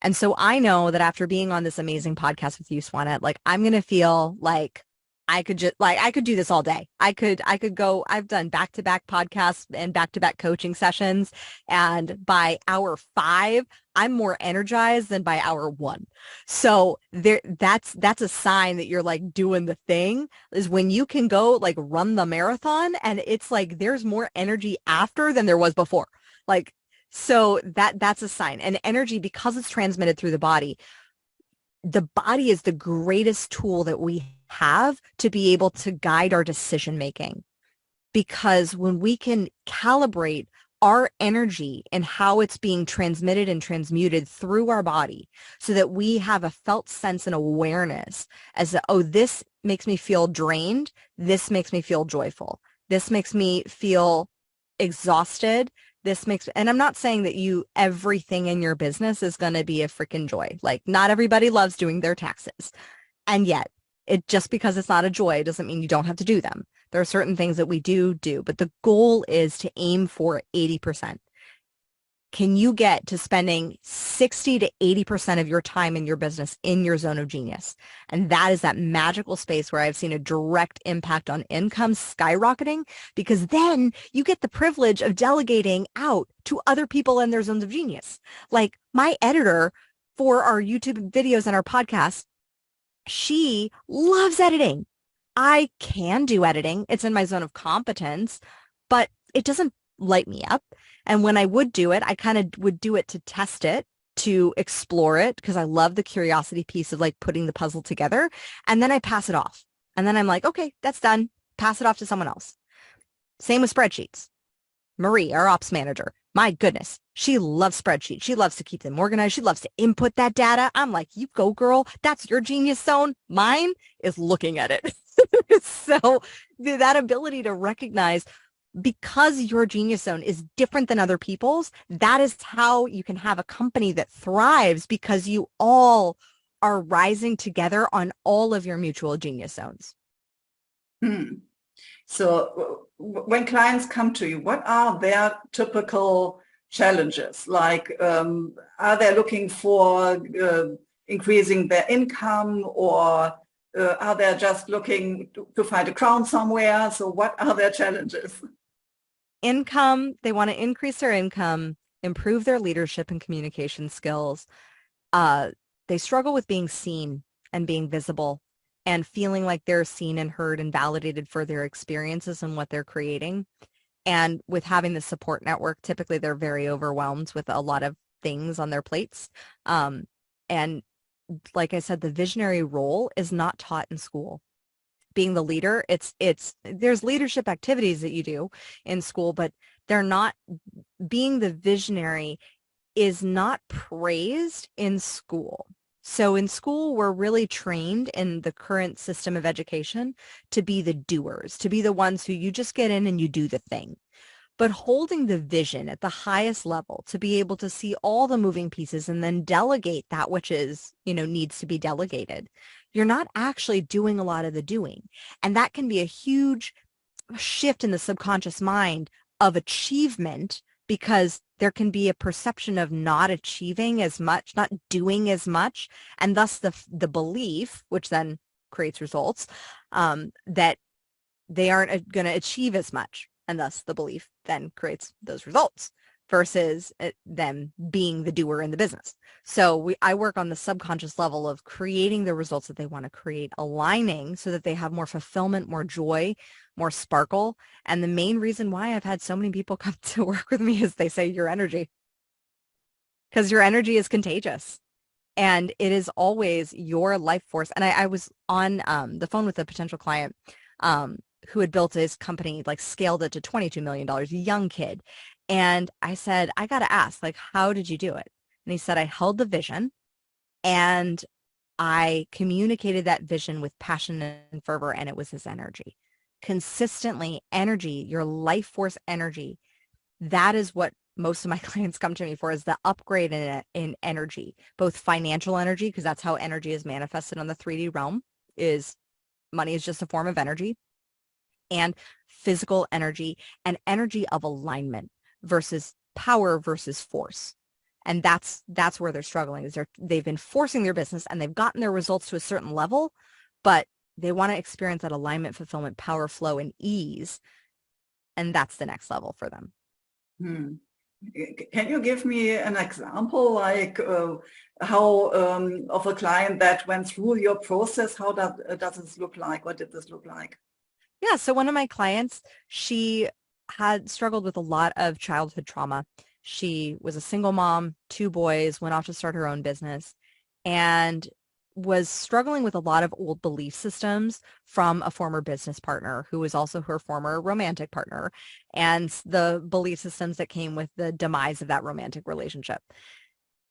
And so I know that after being on this amazing podcast with you, Swanette, like I'm going to feel like I could do this all day. I could go, I've done back-to-back podcasts and back-to-back coaching sessions. And by hour 5, I'm more energized than by hour 1. So that's a sign that you're like doing the thing, is when you can go like run the marathon, and it's like there's more energy after than there was before. Like, so that's a sign. And energy, because it's transmitted through the body is the greatest tool that we have to be able to guide our decision making. Because when we can calibrate our energy and how it's being transmitted and transmuted through our body, so that we have a felt sense and awareness as to, oh, this makes me feel drained. This makes me feel joyful. This makes me feel exhausted. And I'm not saying that everything in your business is going to be a freaking joy. Like, not everybody loves doing their taxes. And yet, just because it's not a joy doesn't mean you don't have to do them. There are certain things that we do, but the goal is to aim for 80%. Can you get to spending 60 to 80% of your time in your business in your zone of genius? And that is that magical space where I've seen a direct impact on income skyrocketing, because then you get the privilege of delegating out to other people in their zones of genius. Like my editor for our YouTube videos and our podcast, she loves editing. I can do editing. It's in my zone of competence, but it doesn't light me up. And when I would do it, I kind of would do it to test it, to explore it, because I love the curiosity piece of like putting the puzzle together. And then I pass it off. And then I'm like, okay, that's done. Pass it off to someone else. Same with spreadsheets. Marie, our ops manager, my goodness, she loves spreadsheets. She loves to keep them organized. She loves to input that data. I'm like, you go, girl. That's your genius zone. Mine is looking at it. So that ability to recognize, because your genius zone is different than other people's, that is how you can have a company that thrives, because you all are rising together on all of your mutual genius zones. So when clients come to you, what are their typical challenges? Like, are they looking for increasing their income, or are they just looking to find a crown somewhere? So what are their challenges? Income, they want to increase their income, improve their leadership and communication skills. They struggle with being seen and being visible and feeling like they're seen and heard and validated for their experiences and what they're creating. And with having the support network, typically they're very overwhelmed with a lot of things on their plates. And like I said, the visionary role is not taught in school. Being the leader, there's leadership activities that you do in school, but they're not. Being the visionary is not praised in school. So in school, we're really trained in the current system of education to be the doers, to be the ones who you just get in and you do the thing. But holding the vision at the highest level, to be able to see all the moving pieces and then delegate that which is, needs to be delegated, you're not actually doing a lot of the doing. And that can be a huge shift in the subconscious mind of achievement, because there can be a perception of not achieving as much, not doing as much, and thus the belief, which then creates results, that they aren't going to achieve as much. And thus the belief then creates those results versus them being the doer in the business. So I work on the subconscious level of creating the results that they want to create, aligning so that they have more fulfillment, more joy, more sparkle. And the main reason why I've had so many people come to work with me is they say your energy, because your energy is contagious. And it is always your life force. And I was on the phone with a potential client who had built his company, like scaled it to $22 million, young kid. And I said, I got to ask, like, how did you do it? And he said, I held the vision and I communicated that vision with passion and fervor, and it was his energy. Consistently, energy, your life force energy, that is what most of my clients come to me for, is the upgrade in energy, both financial energy, because that's how energy is manifested on the 3D realm, is money is just a form of energy, and physical energy and energy of alignment versus power versus force. And that's where they're struggling, is they've been forcing their business and they've gotten their results to a certain level, but they want to experience that alignment, fulfillment, power, flow, and ease. And that's the next level for them. Can you give me an example, like how of a client that went through your process? How does this look like? What did this look like? Yeah. So one of my clients, she had struggled with a lot of childhood trauma. She was a single mom, 2 boys, went off to start her own business, and was struggling with a lot of old belief systems from a former business partner who was also her former romantic partner, and the belief systems that came with the demise of that romantic relationship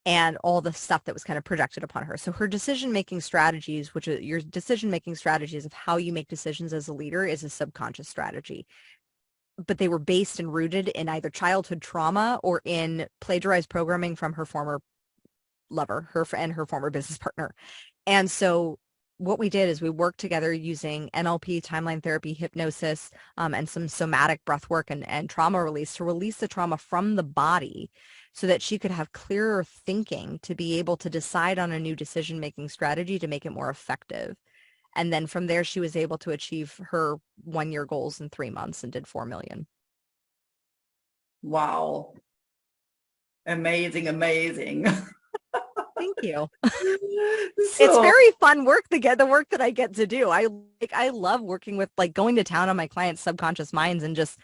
and all the stuff that was kind of projected upon her. So her decision-making strategies, which are your decision-making strategies of how you make decisions as a leader, is a subconscious strategy. But they were based and rooted in either childhood trauma or in plagiarized programming from her former lover, and her former business partner. And so what we did is we worked together using NLP, timeline therapy, hypnosis, and some somatic breath work and trauma release to release the trauma from the body so that she could have clearer thinking to be able to decide on a new decision-making strategy to make it more effective. And then from there, she was able to achieve her 1-year goals in 3 months and did 4 million. Wow. Amazing, amazing. Thank you. So, it's very fun work to get the work that I get to do. I love working with, like, going to town on my clients' subconscious minds and just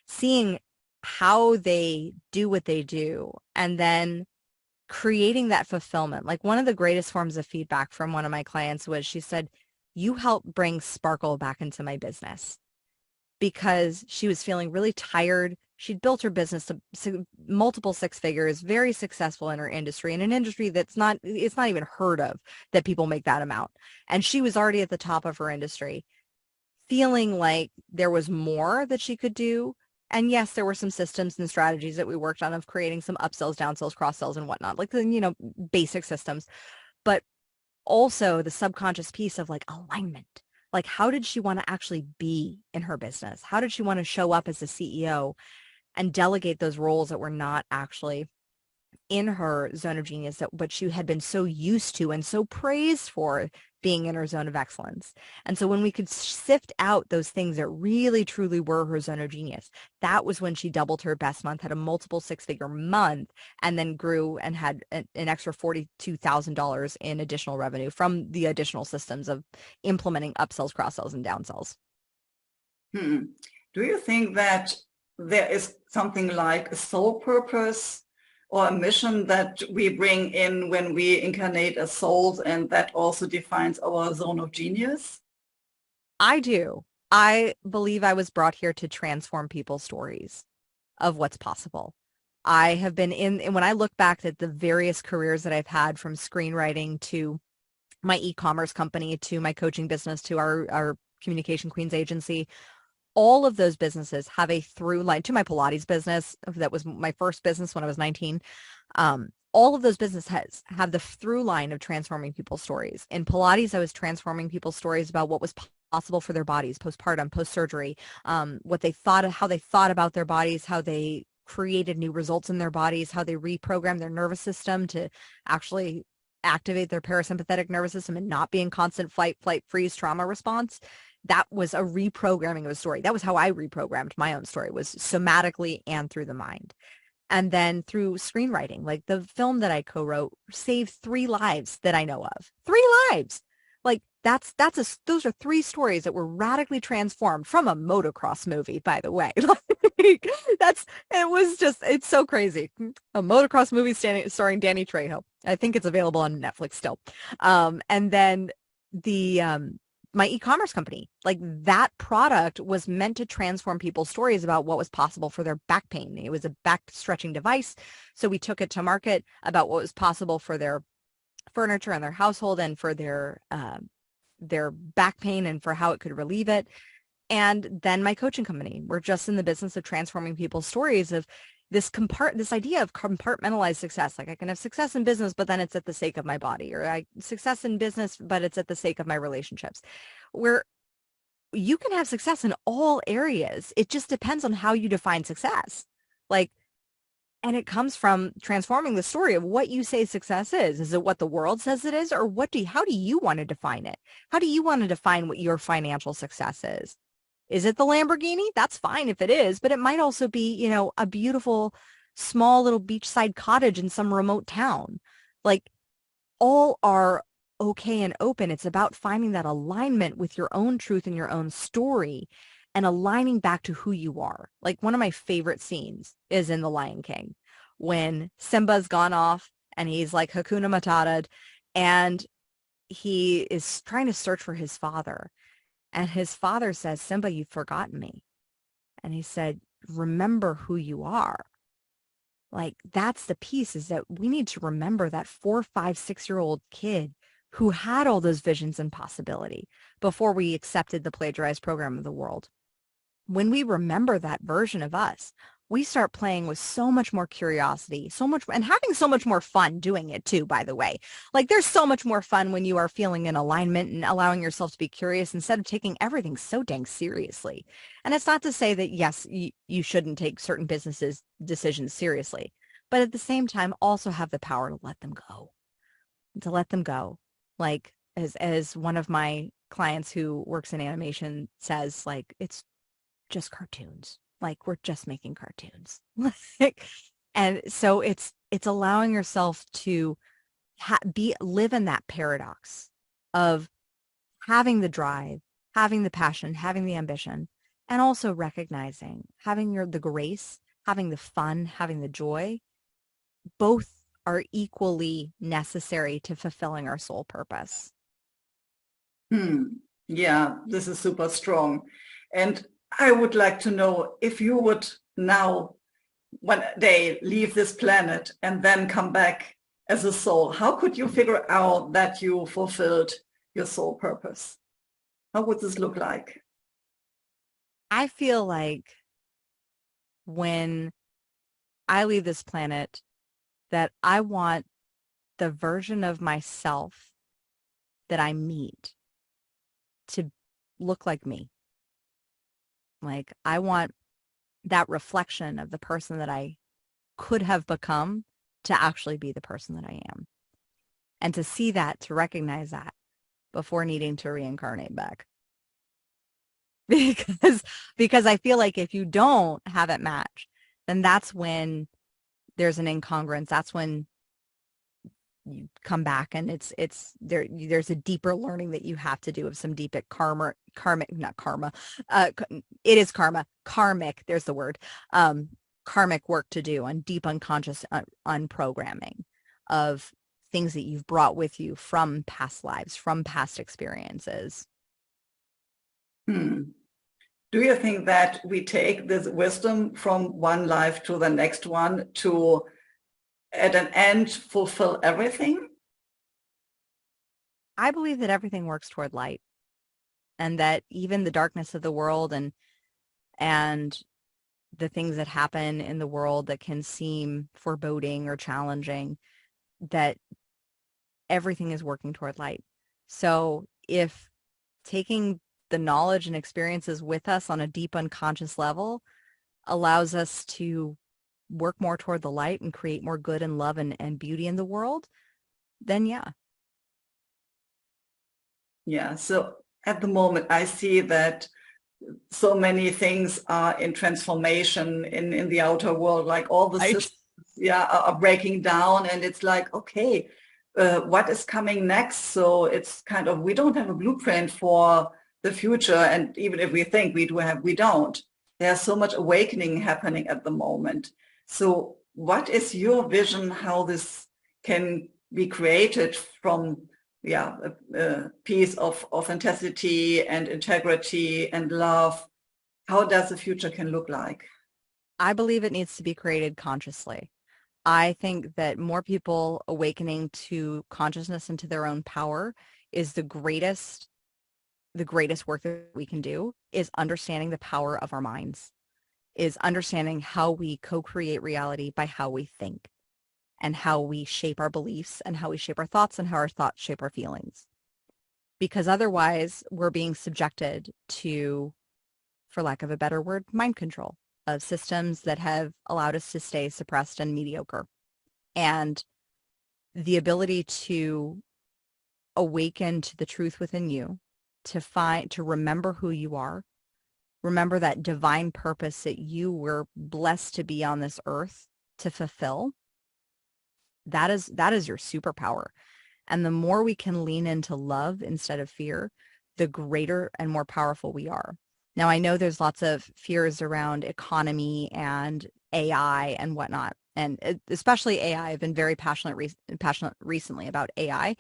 seeing how they do what they do and then creating that fulfillment. Like, one of the greatest forms of feedback from one of my clients was, she said, you help bring sparkle back into my business. because she was feeling really tired. She'd built her business to multiple six figures, very successful in her industry, in an industry it's not even heard of that people make that amount. And she was already at the top of her industry, feeling like there was more that she could do. And yes, there were some systems and strategies that we worked on of creating some upsells, downsells, cross sells, and whatnot, like the, basic systems, but also the subconscious piece of like alignment. Like, how did she want to actually be in her business? How did she want to show up as a CEO and delegate those roles that were not actually in her zone of genius, but she had been so used to and so praised for being in her zone of excellence? And so when we could sift out those things that really truly were her zone of genius, that was when she doubled her best month, had a multiple six-figure month, and then grew and had an extra $42,000 in additional revenue from the additional systems of implementing upsells, cross-sells, and downsells. Do you think that there is something like a soul purpose or a mission that we bring in when we incarnate as souls, and that also defines our zone of genius? I do. I believe I was brought here to transform people's stories of what's possible. I have been and when I look back at the various careers that I've had, from screenwriting to my e-commerce company to my coaching business to our Communication Queens agency, all of those businesses have a through line to my Pilates business. That was my first business when I was 19. All of those businesses have the through line of transforming people's stories. In Pilates, I was transforming people's stories about what was possible for their bodies, postpartum, post-surgery, what they thought, how they thought about their bodies, how they created new results in their bodies, how they reprogrammed their nervous system to actually activate their parasympathetic nervous system and not be in constant fight, flight, freeze, trauma response. That was a reprogramming of a story. That was how I reprogrammed my own story, was somatically and through the mind. And then through screenwriting, like the film that I co-wrote saved 3 lives that I know of. 3 lives. Like those are 3 stories that were radically transformed from a motocross movie, by the way. It's so crazy. A motocross movie starring Danny Trejo. I think it's available on Netflix still. And then my e-commerce company, like that product was meant to transform people's stories about what was possible for their back pain. It was a back stretching device. So we took it to market about what was possible for their furniture and their household and for their back pain and for how it could relieve it. And then my coaching company, we're just in the business of transforming people's stories of this idea of compartmentalized success. Like, I can have success in business, but then it's at the sake of my body, or success in business, but it's at the sake of my relationships, where you can have success in all areas. It just depends on how you define success. And it comes from transforming the story of what you say success is. Is it what the world says it is? Or how do you want to define it? How do you want to define what your financial success is? Is it the Lamborghini? That's fine if it is, but it might also be, a beautiful, small little beachside cottage in some remote town. Like, all are okay and open. It's about finding that alignment with your own truth and your own story and aligning back to who you are. Like, one of my favorite scenes is in The Lion King, when Simba's gone off and he's like Hakuna Matata, and he is trying to search for his father. And his father says, "Simba, you've forgotten me." And he said, "Remember who you are." Like, that's the piece, is that we need to remember that 4, 5, 6-year-old kid who had all those visions and possibility before we accepted the plagiarized program of the world. When we remember that version of us, we start playing with so much more curiosity, and having so much more fun doing it too, by the way. Like, there's so much more fun when you are feeling in alignment and allowing yourself to be curious instead of taking everything so dang seriously. And it's not to say that, yes, you shouldn't take certain businesses' decisions seriously, but at the same time, also have the power to let them go. Like, as one of my clients who works in animation says, like, it's just cartoons. Like, we're just making cartoons. And so it's allowing yourself to live in that paradox of having the drive, having the passion, having the ambition, and also recognizing, having the grace, having the fun, having the joy. Both are equally necessary to fulfilling our soul purpose. Yeah, this is super strong. And I would like to know if you would now, one day, leave this planet and then come back as a soul, how could you figure out that you fulfilled your soul purpose? How would this look like? I feel like when I leave this planet that I want the version of myself that I meet to look like me. Like I want that reflection of the person that I could have become to actually be the person that I am. And to see that, to recognize that before needing to reincarnate back. Because I feel like if you don't have it match, then that's when there's an incongruence. That's when you come back and there's a deeper learning that you have to do of some deep karmic it is karmic, there's the word, karmic work to do on deep unconscious unprogramming of things that you've brought with you from past lives, from past experiences. Do you think that we take this wisdom from one life to the next one to, at an end, fulfill everything? I believe that everything works toward light, and that even the darkness of the world and the things that happen in the world that can seem foreboding or challenging, that everything is working toward light. So if taking the knowledge and experiences with us on a deep unconscious level allows us to work more toward the light and create more good and love and beauty in the world, then yeah. Yeah, so at the moment, I see that so many things are in transformation in the outer world, like all the systems are breaking down, and it's like, okay, what is coming next? So it's kind of, we don't have a blueprint for the future, and even if we think we do have, we don't. There's so much awakening happening at the moment. So what is your vision how this can be created from a piece of authenticity and integrity and love? How does the future can look like? I believe it needs to be created consciously. I think that more people awakening to consciousness and to their own power is the greatest work that we can do, is understanding the power of our minds, is understanding how we co-create reality by how we think and how we shape our beliefs and how we shape our thoughts and how our thoughts shape our feelings. Because otherwise we're being subjected to, for lack of a better word, mind control of systems that have allowed us to stay suppressed and mediocre. And the ability to awaken to the truth within you, to remember who you are, remember that divine purpose that you were blessed to be on this earth to fulfill. That is your superpower. And the more we can lean into love instead of fear, the greater and more powerful we are. Now, I know there's lots of fears around economy and AI and whatnot. And especially AI, I've been very passionate recently about AI.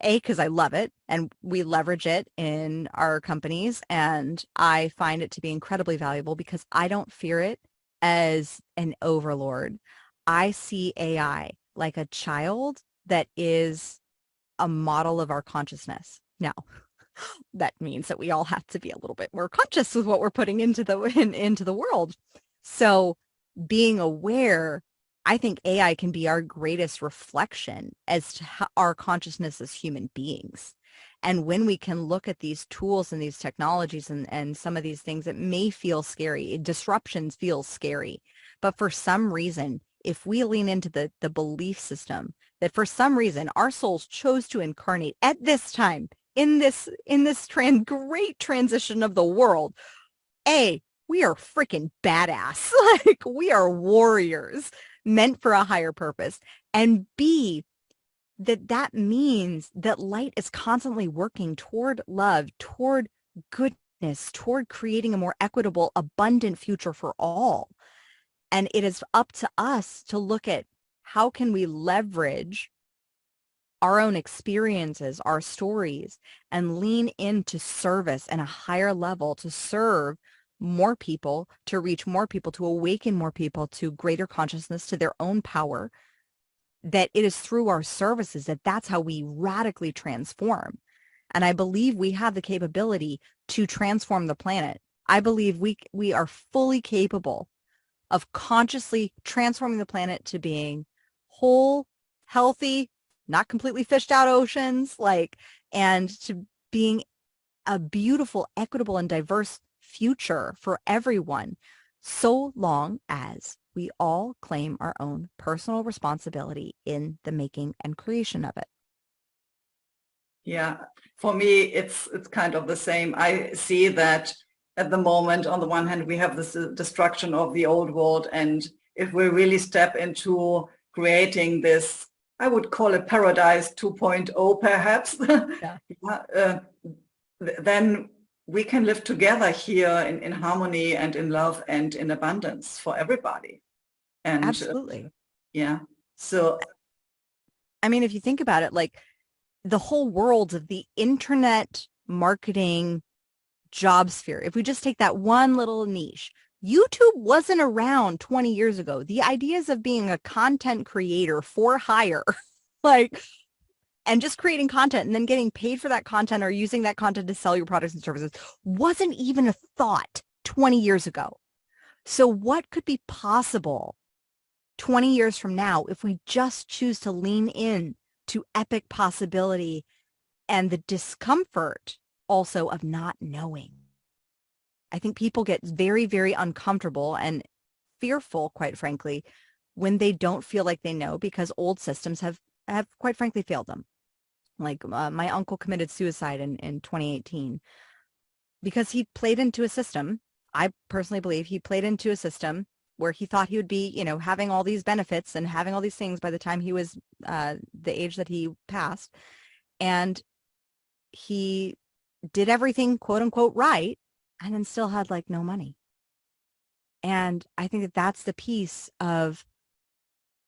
Because I love it and we leverage it in our companies, and I find it to be incredibly valuable because I don't fear it as an overlord. I see AI like a child that is a model of our consciousness. Now, that means that we all have to be a little bit more conscious with what we're putting into the world. So being aware, I think AI can be our greatest reflection as to our consciousness as human beings. And when we can look at these tools and these technologies and some of these things that may feel scary, disruptions feel scary, but for some reason, if we lean into the belief system that for some reason our souls chose to incarnate at this time in this great transition of the world, we are freaking badass. Like, we are warriors meant for a higher purpose. And B, that means that light is constantly working toward love, toward goodness, toward creating a more equitable, abundant future for all. And it is up to us to look at how can we leverage our own experiences, our stories, and lean into service and a higher level to serve more people, to reach more people, to awaken more people to greater consciousness, to their own power, that it is through our services that's how we radically transform. And I believe we have the capability to transform the planet. I believe we are fully capable of consciously transforming the planet to being whole, healthy, not completely fished out oceans, and to being a beautiful, equitable, and diverse future for everyone, so long as we all claim our own personal responsibility in the making and creation of it. Yeah, for me, it's kind of the same. I see that at the moment, on the one hand, we have this destruction of the old world. And if we really step into creating this, I would call it Paradise 2.0, perhaps, yeah. Then we can live together here in harmony and in love and in abundance for everybody. And absolutely. Yeah. So, I mean, if you think about it, the whole world of the internet marketing job sphere, if we just take that one little niche, YouTube wasn't around 20 years ago. The ideas of being a content creator for hire, and just creating content and then getting paid for that content or using that content to sell your products and services wasn't even a thought 20 years ago. So what could be possible 20 years from now if we just choose to lean in to epic possibility and the discomfort also of not knowing? I think people get very, very uncomfortable and fearful, quite frankly, when they don't feel like they know, because old systems have quite frankly failed them. My uncle committed suicide in 2018 because he played into a system. I personally believe he played into a system where he thought he would be, having all these benefits and having all these things by the time he was the age that he passed. And he did everything, quote unquote, right, and then still had no money. And I think that that's the piece of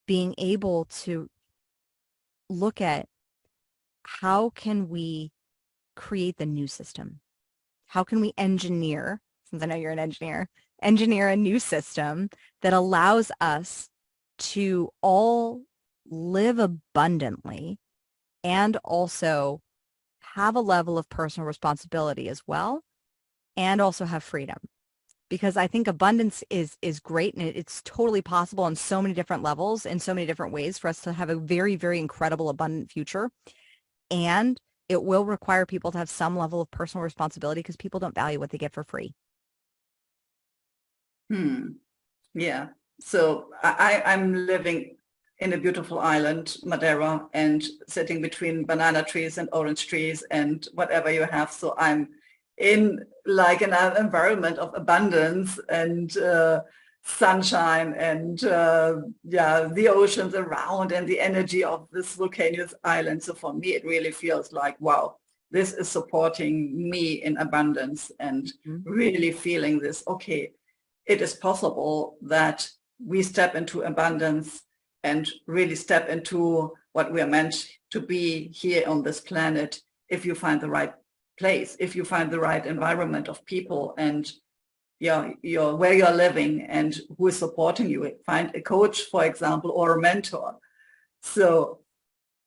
being able to look at how can we create the new system? How can we engineer, since I know you're an engineer a new system that allows us to all live abundantly and also have a level of personal responsibility as well, and also have freedom. Because I think abundance is great, and it's totally possible on so many different levels, in so many different ways, for us to have a very, very incredible, abundant future. And it will require people to have some level of personal responsibility, because people don't value what they get for free. Yeah. So I'm living in a beautiful island, Madeira, and sitting between banana trees and orange trees and whatever you have. So I'm in an environment of abundance and sunshine and the oceans around and the energy of this volcanoes island. So for me, it really feels like, wow, this is supporting me in abundance and really feeling this, okay, it is possible that we step into abundance and really step into what we are meant to be here on this planet if you find the right place, if you find the right environment of people and where you're living and who is supporting you. Find a coach, for example, or a mentor. So,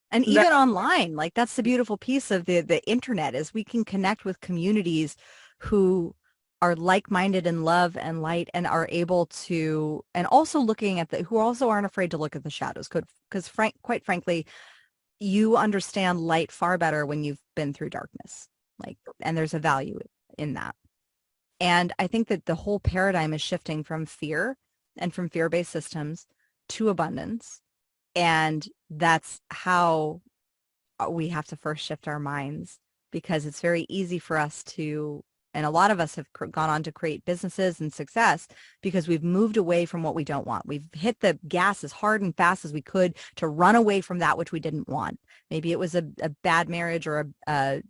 and even online, that's the beautiful piece of the internet, is we can connect with communities who are like-minded in love and light, and are able to, and also looking at who also aren't afraid to look at the shadows, because quite frankly, you understand light far better when you've been through darkness, and there's a value in that. And I think that the whole paradigm is shifting from fear and from fear-based systems to abundance. And that's how we have to first shift our minds, because it's very easy for us to, and a lot of us have gone on to create businesses and success because we've moved away from what we don't want. We've hit the gas as hard and fast as we could to run away from that which we didn't want. Maybe it was a bad marriage or a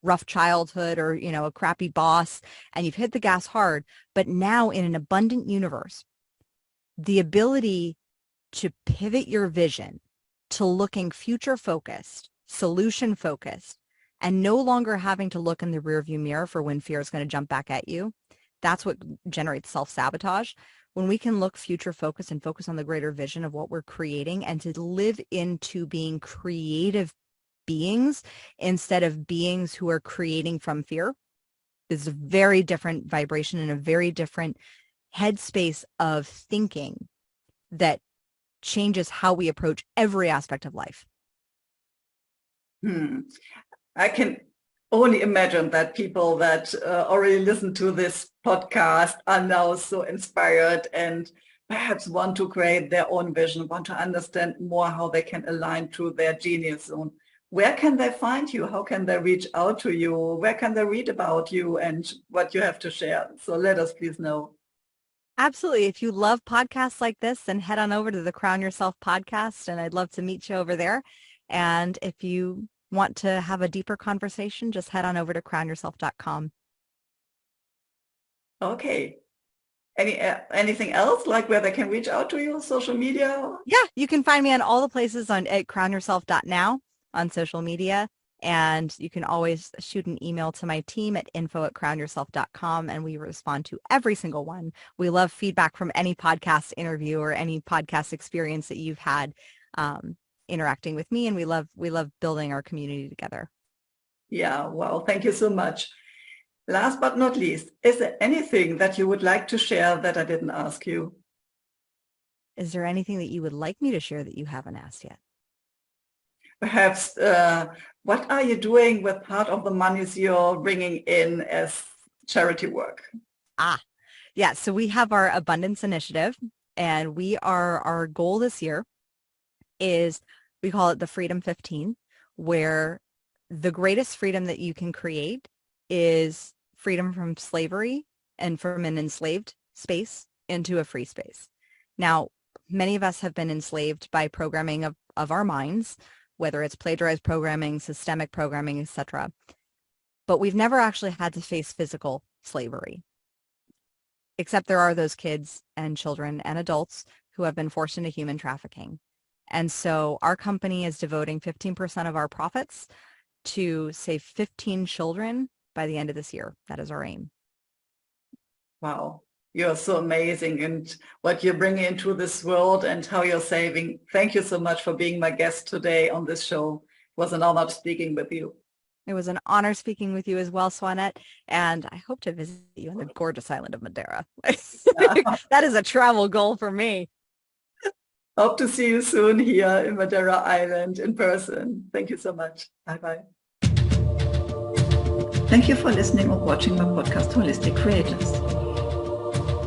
rough childhood, or, a crappy boss, and you've hit the gas hard. But now, in an abundant universe, the ability to pivot your vision to looking future focused, solution focused, and no longer having to look in the rearview mirror for when fear is going to jump back at you, that's what generates self-sabotage. When we can look future focused and focus on the greater vision of what we're creating and to live into being creative beings instead of beings who are creating from fear, is a very different vibration and a very different headspace of thinking that changes how we approach every aspect of life. I can only imagine that people that already listen to this podcast are now so inspired and perhaps want to create their own vision, want to understand more how they can align to their genius zone. Where can they find you? How can they reach out to you? Where can they read about you and what you have to share? So let us please know. Absolutely. If you love podcasts like this, then head on over to the Crown Yourself podcast, and I'd love to meet you over there. And if you want to have a deeper conversation, just head on over to crownyourself.com. Okay. Anything else, like where they can reach out to you, social media? Yeah, you can find me on all the places at crownyourself.now on social media. And you can always shoot an email to my team at info@crownyourself.com, and we respond to every single one. We love feedback from any podcast interview or any podcast experience that you've had interacting with me, and we love building our community together. Yeah, wow, thank you so much. Last but not least, is there anything that you would like to share that I didn't ask you? Is there anything that you would like me to share that you haven't asked yet? Perhaps, what are you doing with part of the monies you're bringing in as charity work? Yeah, so we have our Abundance Initiative, and our goal this year is, we call it the Freedom 15, where the greatest freedom that you can create is freedom from slavery and from an enslaved space into a free space. Now, many of us have been enslaved by programming of our minds, whether it's plagiarized programming, systemic programming, etc. But we've never actually had to face physical slavery. Except there are those kids and children and adults who have been forced into human trafficking. And so our company is devoting 15% of our profits to save 15 children by the end of this year. That is our aim. Wow, you're so amazing, and what you're bringing into this world and how you're saving. Thank you so much for being my guest today on this show. It was an honor speaking with you. It was an honor speaking with you as well, Swanette, and I hope to visit you on the gorgeous island of Madeira. That is a travel goal for me. Hope to see you soon here in Madeira Island in person. Thank you so much. Bye-bye. Thank you for listening or watching my podcast, Holistic Creators.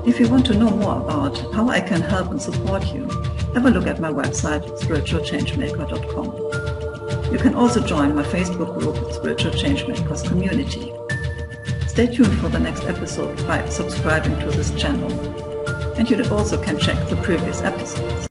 If you want to know more about how I can help and support you, have a look at my website, Spiritual-Changemaker.com. You can also join my Facebook group, Spiritual-Changemakers-Community. Stay tuned for the next episode by subscribing to this channel. And you also can check the previous episodes.